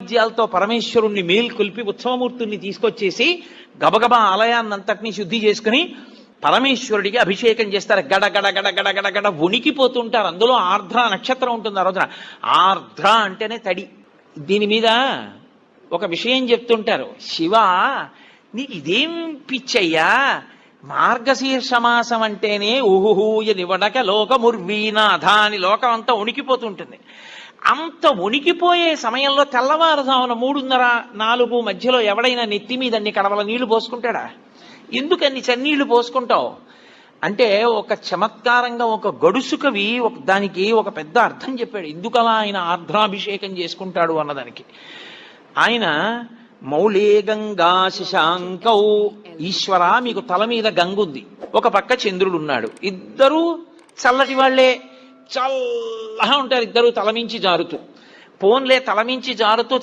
వాయిద్యాలతో పరమేశ్వరుణ్ణి మేల్కొల్పి ఉత్సవమూర్తుల్ని తీసుకొచ్చేసి గబగబా ఆలయాన్నంతటినీ శుద్ధి చేసుకుని పరమేశ్వరుడికి అభిషేకం చేస్తారు. గడ గడ గడ గడ గడ గడ వణికిపోతుంటారు. అందులో ఆర్ద్ర నక్షత్రం ఉంటుంది ఆ రోజున. ఆర్ద్ర అంటేనే తడి. దీని మీద ఒక విషయం చెప్తుంటారు. శివ, నీకు ఇదేం పిచ్చయ్యా, మార్గశీర్ష మాసం అంటేనే ఊహూయ నివడక లోకముర్వీనాథ అని లోకం అంతా వణికిపోతుంటుంది. అంత వణికిపోయే సమయంలో తెల్లవారుజామున 3:30-4 మధ్యలో ఎవడైనా నెత్తి మీద అన్ని కడవల నీళ్లు పోసుకుంటాడా? ఎందుకన్ని చన్నీళ్లు పోసుకుంటావు అంటే ఒక చమత్కారంగా ఒక గడుసు కవి దానికి ఒక పెద్ద అర్థం చెప్పాడు. ఎందుకలా ఆయన ఆర్ద్రాభిషేకం చేసుకుంటాడు అన్నదానికి. ఆయన మౌళే గంగా శశాంకౌ, ఈశ్వర మీకు తల మీద గంగుంది, ఒక పక్క చంద్రుడు ఉన్నాడు, ఇద్దరూ చల్లటి వాళ్లే, చల్లగా ఉంటారు ఇద్దరు తలమించి జారుతూ. పోన్లే తలమించి జారుతూ